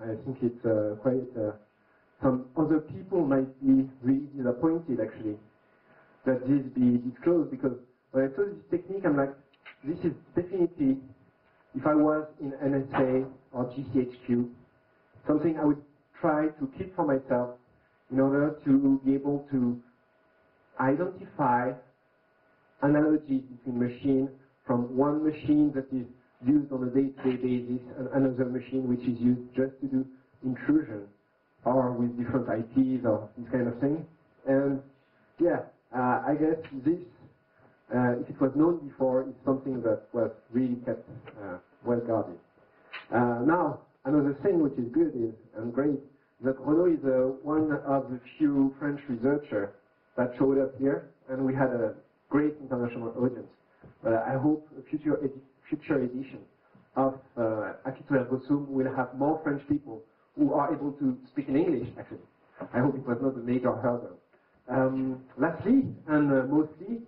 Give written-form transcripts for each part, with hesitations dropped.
I think it's quite, some other people might be really disappointed actually that this be disclosed, because when I saw this technique, I'm like, this is definitely, if I was in NSA or GCHQ, something I would try to keep for myself in order to be able to identify analogies between machines from one machine that is used on a day-to-day basis and another machine which is used just to do intrusion or with different IPs or this kind of thing. And yeah, I guess this, if it was known before, is something that was really kept well guarded. Now, another thing which is good is, and great, that Renaud is one of the few French researchers that showed up here, and we had a great international audience. I hope a future edition of Akito Ergo Sum will have more French people who are able to speak in English, actually. I hope it was not a major hurdle. Lastly, and mostly,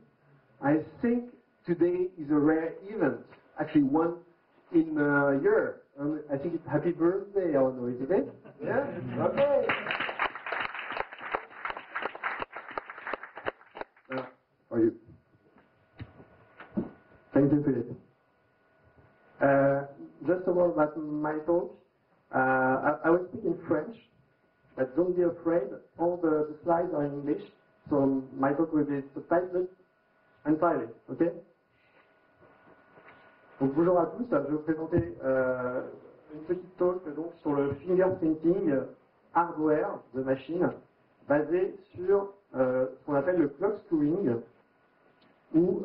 I think today is a rare event, actually one in a year. I think it's happy birthday, or no, is it? Yeah? Okay. For you. Thank you, Philippe. Just a word about my talk. I will speak in French, but don't be afraid. All the slides are in English, so my talk will be subtitled entirely, okay? Donc, bonjour à tous, je vais vous présenter une petite talk donc, sur le fingerprinting hardware de machine basé sur ce qu'on appelle le clock skewing ou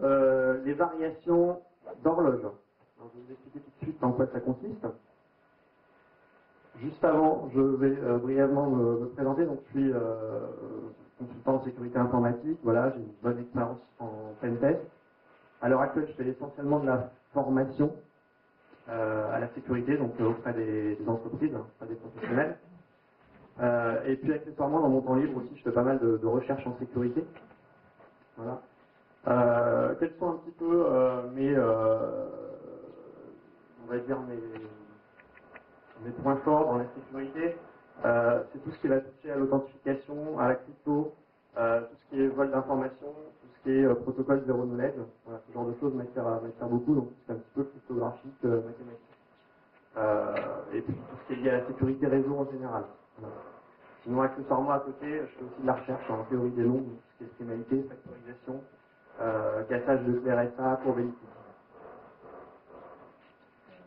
les variations d'horloge. Je vais vous expliquer tout de suite en quoi ça consiste. Juste avant, je vais brièvement me présenter. Donc, je suis consultant en sécurité informatique. Voilà, j'ai une bonne expérience en pentest. À l'heure actuelle, je fais essentiellement de la formation à la sécurité, donc auprès des entreprises, auprès des professionnels. Et puis, accessoirement, dans mon temps libre aussi, je fais pas mal de recherche en sécurité. Voilà. Quels sont un petit peu mes, on va dire mes points forts dans la sécurité? C'est tout ce qui va toucher à l'authentification, à la crypto, tout ce qui est vol d'informations, tout ce qui est protocole zéro knowledge. Voilà, ce genre de choses m'attire beaucoup, donc c'est un petit peu cryptographique, mathématique. Et puis tout ce qui est lié à la sécurité réseau en général. Voilà. Sinon, accessoirement à côté, je fais aussi de la recherche en théorie des nombres, tout ce qui est schémalité, factorisation, cassage de RSA, probabilité.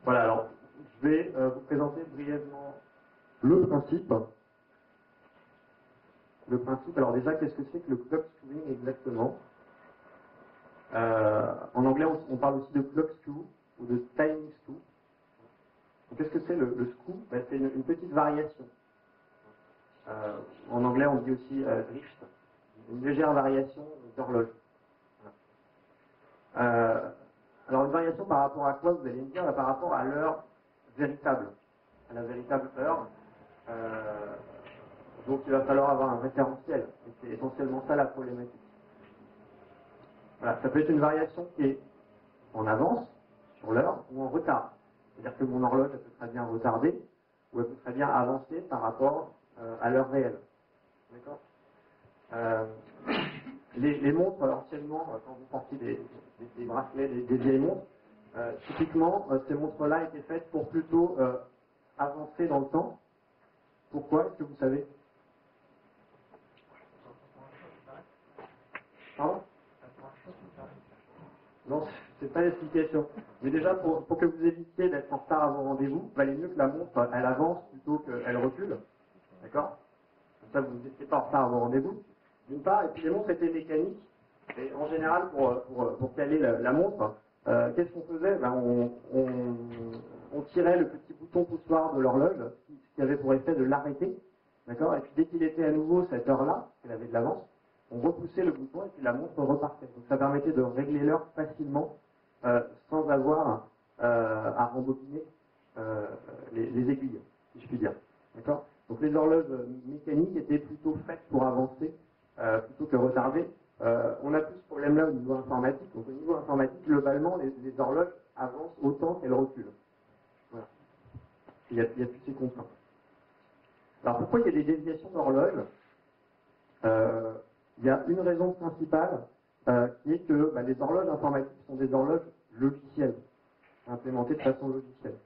Voilà, alors je vais vous présenter brièvement le principe. Le principe, alors déjà, qu'est-ce que c'est que le clock skewing exactement? En anglais, on parle aussi de clock skew ou de timing skew. Qu'est-ce que c'est le skew? Ben, c'est une petite variation. En anglais, on dit aussi drift, une légère variation d'horloge. Voilà. Alors, une variation par rapport à quoi, vous allez me dire? Par rapport à l'heure véritable, à la véritable heure. Donc, il va falloir avoir un référentiel. Et c'est essentiellement ça la problématique. Voilà, ça peut être une variation qui est en avance sur l'heure ou en retard. C'est-à-dire que mon horloge, elle peut très bien retarder ou elle peut très bien avancer par rapport à l'heure réelle. D'accord? Les montres, anciennement, quand vous portiez des bracelets, des vieilles montres, typiquement, ces montres-là étaient faites pour plutôt avancer dans le temps. Pourquoi? Est-ce que vous savez? Pardon? Non, c'est pas l'explication. Mais déjà, pour que vous évitiez d'être en retard à vos rendez-vous, il valait mieux que la montre, elle avance plutôt qu'elle recule. D'accord? Comme ça, vous n'étiez pas en retard à vos rendez-vous. D'une part, et puis les montres étaient mécaniques. Et en général, pour caler la montre, qu'est-ce qu'on faisait? Ben, on tirait le petit bouton poussoir de l'horloge, ce qui avait pour effet de l'arrêter. D'accord? Et puis dès qu'il était à nouveau cette heure-là, qu'elle avait de l'avance, on repoussait le bouton et puis la montre repartait. Donc ça permettait de régler l'heure facilement, sans avoir à rembobiner les aiguilles, si je puis dire. D'accord? Donc les horloges mécaniques étaient plutôt faites pour avancer, plutôt que retarder. On a plus ce problème-là au niveau informatique. Donc au niveau informatique, globalement, les horloges avancent autant qu'elles reculent. Voilà. Il y a plus ces contraintes. Alors pourquoi il y a des déviations d'horloge? Il y a une raison principale qui est que les horloges informatiques sont des horloges logicielles, implémentées de façon logicielle.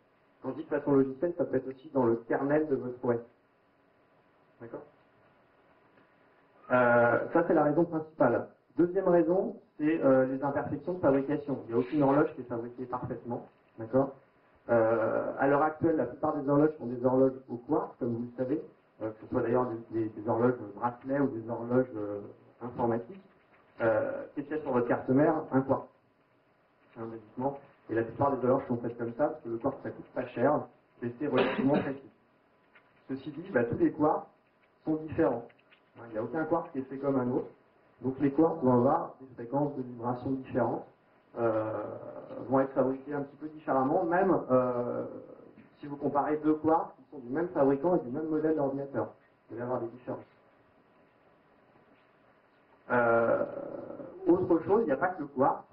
Quand je dis de façon logicielle, ça peut être aussi dans le kernel de votre OS. D'accord? Ça, c'est la raison principale. Deuxième raison, c'est les imperfections de fabrication. Il n'y a aucune horloge qui est fabriquée parfaitement. D'accord? À l'heure actuelle, la plupart des horloges sont des horloges au quartz, comme vous le savez, que ce soit d'ailleurs des horloges bracelets ou des horloges informatiques. Qu'est-ce qu'il y a sur votre carte mère? Un quartz. Un basiquement. Et la plupart des horloges sont faites comme ça, parce que le quartz, ça coûte pas cher, et c'est relativement précis. Ceci dit, tous les quartz sont différents. Il n'y a aucun quartz qui est fait comme un autre. Donc les quartz vont avoir des fréquences de vibration différentes, vont être fabriqués un petit peu différemment, même si vous comparez deux quartz qui sont du même fabricant et du même modèle d'ordinateur. Vous allez avoir des différences. Autre chose, il n'y a pas que le quartz.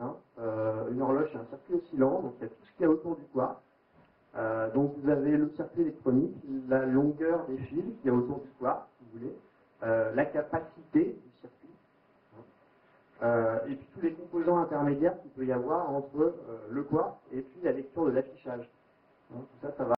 Une horloge, c'est un circuit oscillant, donc il y a tout ce qu'il y a autour du quartz. Donc vous avez le circuit électronique, la longueur des fils qu'il y a autour du quartz, si vous voulez, la capacité du circuit, et puis tous les composants intermédiaires qu'il peut y avoir entre le quartz et puis la lecture de l'affichage. Tout ça, ça va